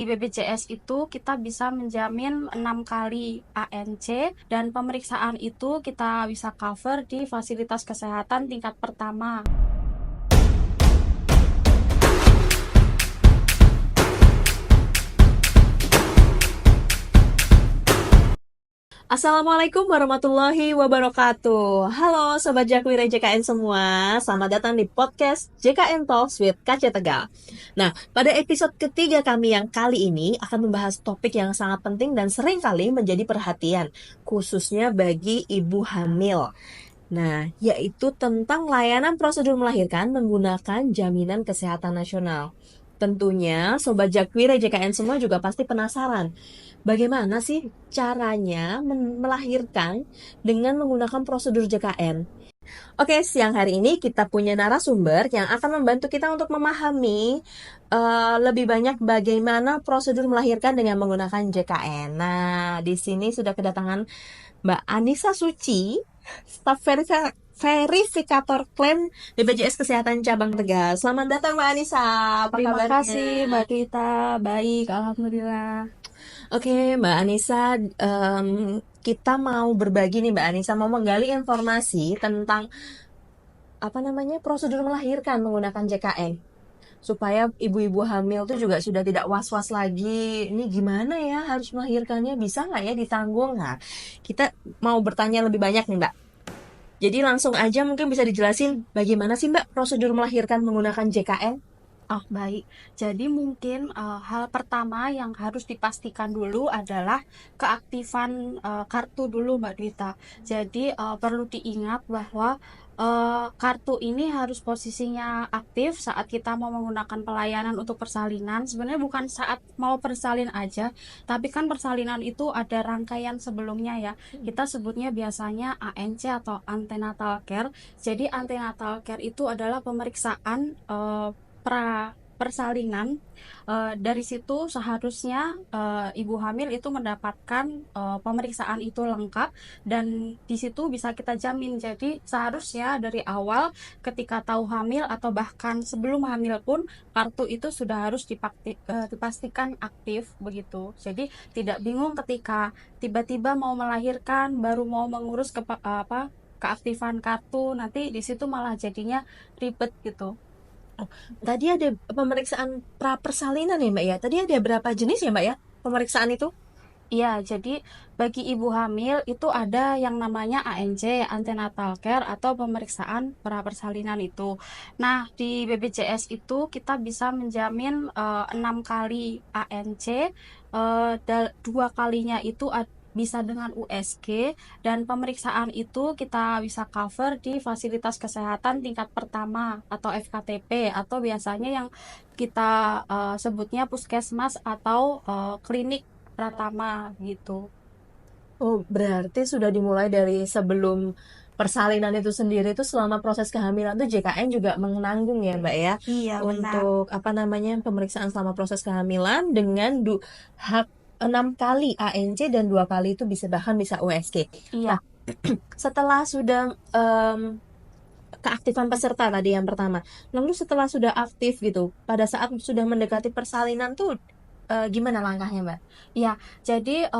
Di BPJS itu kita bisa menjamin 6 kali ANC dan pemeriksaan itu kita bisa cover di fasilitas kesehatan tingkat pertama. Assalamualaikum warahmatullahi wabarakatuh. Halo Sobat Jakwira JKN semua, selamat datang di podcast JKN Talks with Kaca Tegal. Nah, pada episode ketiga kami yang kali ini akan membahas topik yang sangat penting dan sering kali menjadi perhatian, khususnya bagi ibu hamil. Nah, yaitu tentang layanan prosedur melahirkan menggunakan jaminan kesehatan nasional. Tentunya Sobat Jakwira JKN semua juga pasti penasaran, bagaimana sih caranya melahirkan dengan menggunakan prosedur JKN? Oke, siang hari ini kita punya narasumber yang akan membantu kita untuk memahami lebih banyak bagaimana prosedur melahirkan dengan menggunakan JKN. Nah, di sini sudah kedatangan Mbak Anissa Suci, staf verifikator klaim BPJS Kesehatan Cabang Tegal. Selamat datang Mbak Anissa, apa Terima kabarnya? kasih Mbak Rita, baik, Alhamdulillah. Oke, Mbak Anissa, kita mau berbagi nih Mbak Anissa, mau menggali informasi tentang prosedur melahirkan menggunakan JKN. Supaya ibu-ibu hamil tuh juga sudah tidak was-was lagi. Ini gimana ya harus melahirkannya, bisa nggak ya ditanggung? Nah, kita mau bertanya lebih banyak nih Mbak. Jadi langsung aja mungkin bisa dijelasin bagaimana sih Mbak prosedur melahirkan menggunakan JKN? Oh, baik. Jadi mungkin hal pertama yang harus dipastikan dulu adalah keaktifan kartu dulu, Mbak Dwita. Jadi perlu diingat bahwa kartu ini harus posisinya aktif saat kita mau menggunakan pelayanan untuk persalinan. Sebenarnya bukan saat mau bersalin aja, tapi kan persalinan itu ada rangkaian sebelumnya ya. Kita sebutnya biasanya ANC atau antenatal care. Jadi antenatal care itu adalah pemeriksaan pra persalinan. Dari situ seharusnya ibu hamil itu mendapatkan pemeriksaan itu lengkap dan di situ bisa kita jamin. Jadi seharusnya dari awal ketika tahu hamil atau bahkan sebelum hamil pun kartu itu sudah harus dipastikan aktif begitu. Jadi tidak bingung ketika tiba-tiba mau melahirkan baru mau mengurus keaktifan kartu, nanti di situ malah jadinya ribet gitu. Oh, tadi ada pemeriksaan pra persalinan ya Mbak ya. Tadi ada berapa jenis ya Mbak ya pemeriksaan itu? Iya, jadi bagi ibu hamil itu ada yang namanya ANC, antenatal care atau pemeriksaan pra-persalinan itu. Nah, di BPJS itu kita bisa menjamin 6 kali ANC, 2 kalinya itu bisa dengan USG dan pemeriksaan itu kita bisa cover di fasilitas kesehatan tingkat pertama atau FKTP atau biasanya yang kita sebutnya puskesmas atau klinik Pratama gitu. Oh, berarti sudah dimulai dari sebelum persalinan itu sendiri itu selama proses kehamilan tuh JKN juga menanggung ya Mbak ya Iya, benar. untuk pemeriksaan selama proses kehamilan dengan hak 6 kali ANC dan 2 kali itu bahkan bisa USG. Iya. Nah, setelah sudah keaktifan peserta tadi yang pertama. Lalu setelah sudah aktif gitu, pada saat sudah mendekati persalinan tuh gimana langkahnya, Mbak? Iya, jadi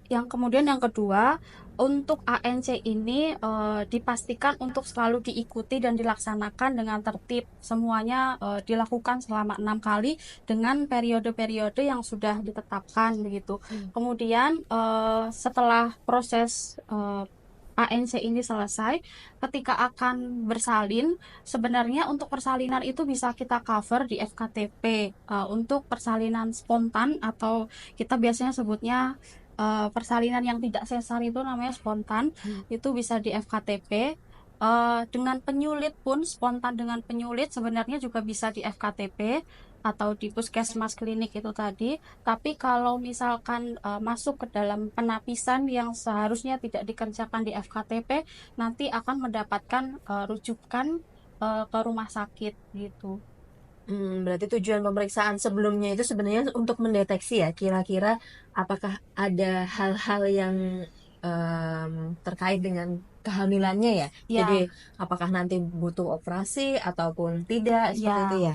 yang kemudian yang kedua, untuk ANC ini dipastikan untuk selalu diikuti dan dilaksanakan dengan tertib. Semuanya dilakukan selama 6 kali dengan periode-periode yang sudah ditetapkan begitu. Kemudian setelah proses ANC ini selesai, ketika akan bersalin, sebenarnya untuk persalinan itu bisa kita cover di FKTP. Untuk persalinan spontan atau kita biasanya sebutnya persalinan yang tidak sesar itu namanya spontan, itu bisa di FKTP. Dengan penyulit pun, spontan dengan penyulit sebenarnya juga bisa di FKTP atau di puskesmas klinik itu tadi. Tapi kalau misalkan masuk ke dalam penapisan yang seharusnya tidak dikerjakan di FKTP, nanti akan mendapatkan rujukan ke rumah sakit gitu. Berarti tujuan pemeriksaan sebelumnya itu sebenarnya untuk mendeteksi ya, kira-kira apakah ada hal-hal yang terkait dengan kehamilannya ya. Ya, Jadi apakah nanti butuh operasi ataupun tidak seperti itu ya. ya.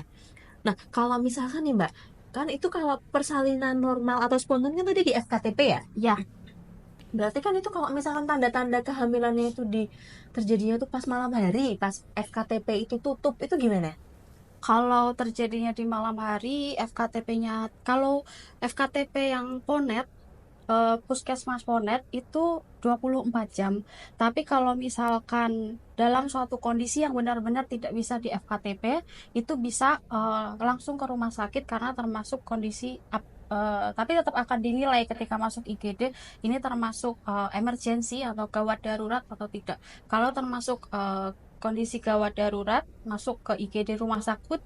Nah, kalau misalkan nih Mbak, Kan itu kalau persalinan normal atau spontan kan tadi di FKTP ya? Ya, Berarti kan itu kalau misalkan tanda-tanda kehamilannya itu terjadinya tuh pas malam hari, pas FKTP itu tutup, itu gimana? kalau terjadinya di malam hari, kalau FKTP yang Ponet, puskesmas Ponet itu 24 jam. Tapi kalau misalkan dalam suatu kondisi yang benar-benar tidak bisa di FKTP, itu bisa langsung ke rumah sakit karena termasuk kondisi tapi tetap akan dinilai ketika masuk IGD ini termasuk emergency atau gawat darurat atau tidak. Kalau termasuk kondisi gawat darurat masuk ke IGD rumah sakit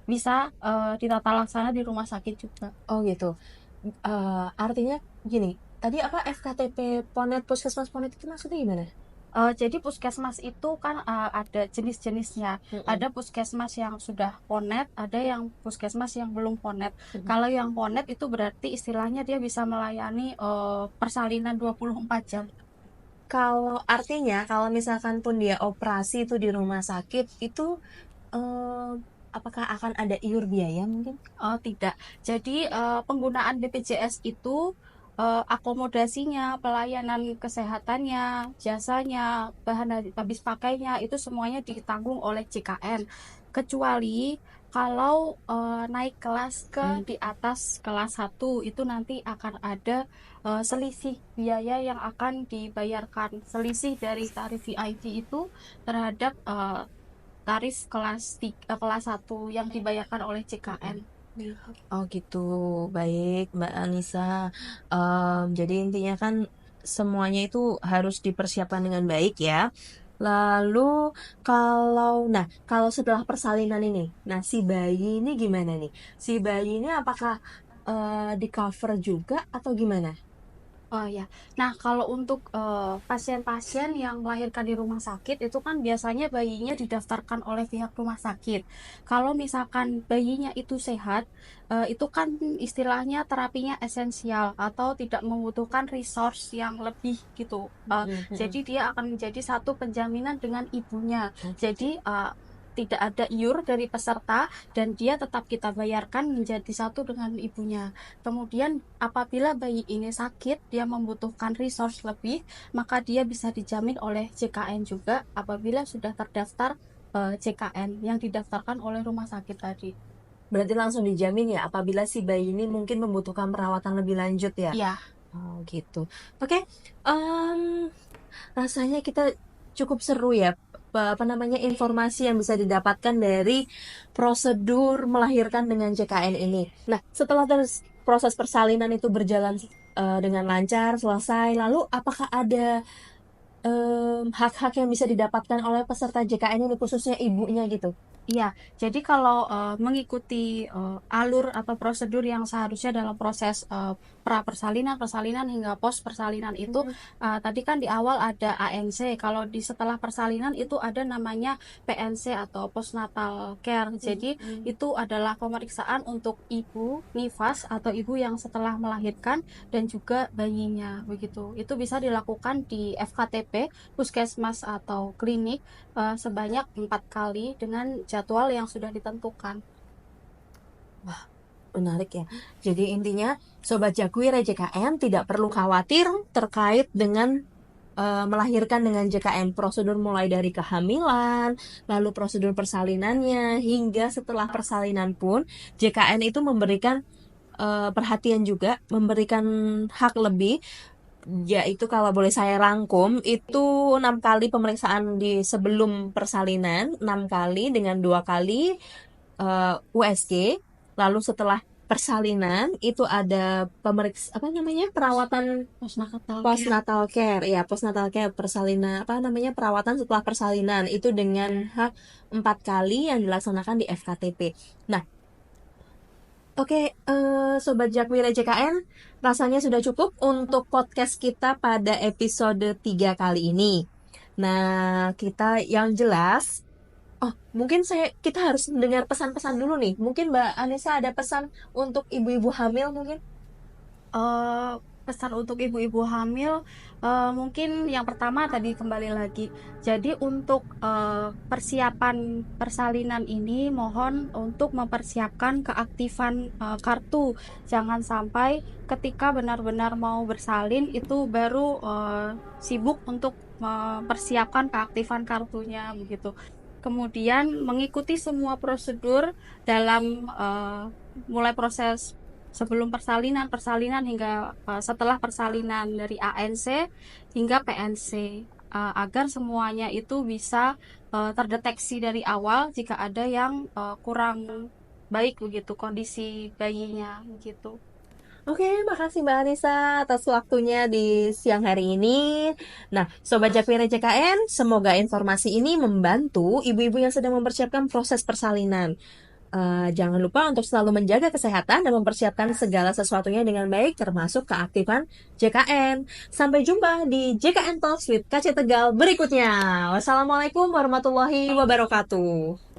bisa ditata laksana di rumah sakit juga. Oh gitu. Artinya gini, tadi apa FKTP Ponet, Puskesmas Ponet itu maksudnya gimana? Jadi puskesmas itu kan ada jenis-jenisnya. Ada puskesmas yang sudah ponet, ada yang puskesmas yang belum ponet. Kalau yang ponet itu berarti istilahnya dia bisa melayani persalinan 24 jam. Kalau artinya kalau misalkan pun dia operasi itu di rumah sakit itu eh, apakah akan ada iur biaya mungkin? Tidak. Jadi penggunaan BPJS itu akomodasinya, pelayanan kesehatannya, jasanya, bahan habis pakainya itu semuanya ditanggung oleh JKN. Kecuali kalau naik kelas ke di atas kelas 1 itu nanti akan ada selisih biaya yang akan dibayarkan. Selisih dari tarif VIP itu terhadap tarif kelas 1 yang dibayarkan oleh JKN. Oh gitu, baik Mbak Anissa. Jadi intinya kan semuanya itu harus dipersiapkan dengan baik ya. Lalu kalau setelah persalinan ini, nah si bayi ini gimana nih? Si bayi ini apakah di cover juga atau gimana? Oh ya. Nah, kalau untuk pasien-pasien yang melahirkan di rumah sakit itu kan biasanya bayinya didaftarkan oleh pihak rumah sakit. Kalau misalkan bayinya itu sehat, itu kan istilahnya terapinya esensial atau tidak membutuhkan resource yang lebih gitu. Jadi dia akan menjadi satu penjaminan dengan ibunya. Jadi tidak ada iur dari peserta dan dia tetap kita bayarkan menjadi satu dengan ibunya. Kemudian apabila bayi ini sakit, dia membutuhkan resource lebih, maka dia bisa dijamin oleh JKN juga apabila sudah terdaftar JKN yang didaftarkan oleh rumah sakit tadi. Berarti langsung dijamin ya apabila si bayi ini mungkin membutuhkan perawatan lebih lanjut ya? Iya. Oh gitu. Oke, rasanya kita cukup seru ya apa namanya informasi yang bisa didapatkan dari prosedur melahirkan dengan JKN ini. Nah, setelah proses persalinan itu berjalan dengan lancar, selesai, lalu apakah ada hak-hak yang bisa didapatkan oleh peserta JKN ini khususnya ibunya gitu? Iya, jadi kalau mengikuti alur atau prosedur yang seharusnya dalam proses pra persalinan, persalinan hingga pos persalinan itu tadi kan di awal ada ANC. Kalau di setelah persalinan itu ada namanya PNC atau postnatal care. Jadi itu adalah pemeriksaan untuk ibu nifas atau ibu yang setelah melahirkan dan juga bayinya begitu. Itu bisa dilakukan di FKTP, puskesmas atau klinik sebanyak 4 kali dengan jadwal yang sudah ditentukan. Menarik ya. Jadi intinya Sobat Jakwir JKN tidak perlu khawatir terkait dengan melahirkan dengan JKN. Prosedur mulai dari kehamilan, lalu prosedur persalinannya, hingga setelah persalinan pun JKN itu memberikan perhatian juga, memberikan hak lebih, yaitu kalau boleh saya rangkum itu 6 kali pemeriksaan di sebelum persalinan, 6 kali dengan 2 kali USG. Lalu setelah persalinan itu ada perawatan postnatal care ya, postnatal care, persalinan perawatan setelah persalinan itu dengan hak 4 kali yang dilaksanakan di FKTP. Nah, oke, Sobat Jakwira JKN, rasanya sudah cukup untuk podcast kita pada episode 3 kali ini. Nah, kita yang jelas, mungkin kita harus mendengar pesan-pesan dulu nih. Mungkin Mbak Anissa ada pesan untuk ibu-ibu hamil mungkin? pesan untuk ibu-ibu hamil, mungkin yang pertama tadi kembali lagi. Jadi untuk persiapan persalinan ini mohon untuk mempersiapkan keaktifan kartu. Jangan sampai ketika benar-benar mau bersalin itu baru sibuk untuk mempersiapkan keaktifan kartunya begitu. Kemudian mengikuti semua prosedur dalam mulai proses sebelum persalinan hingga setelah persalinan dari ANC hingga PNC, agar semuanya itu bisa terdeteksi dari awal jika ada yang kurang baik begitu kondisi bayinya begitu. Oke, makasih Mbak Anissa atas waktunya di siang hari ini. Nah, Sobat Jakwira JKN, semoga informasi ini membantu ibu-ibu yang sedang mempersiapkan proses persalinan. Jangan lupa untuk selalu menjaga kesehatan dan mempersiapkan segala sesuatunya dengan baik, termasuk keaktifan JKN. Sampai jumpa di JKN Talks with KC Tegal berikutnya. Wassalamualaikum warahmatullahi wabarakatuh.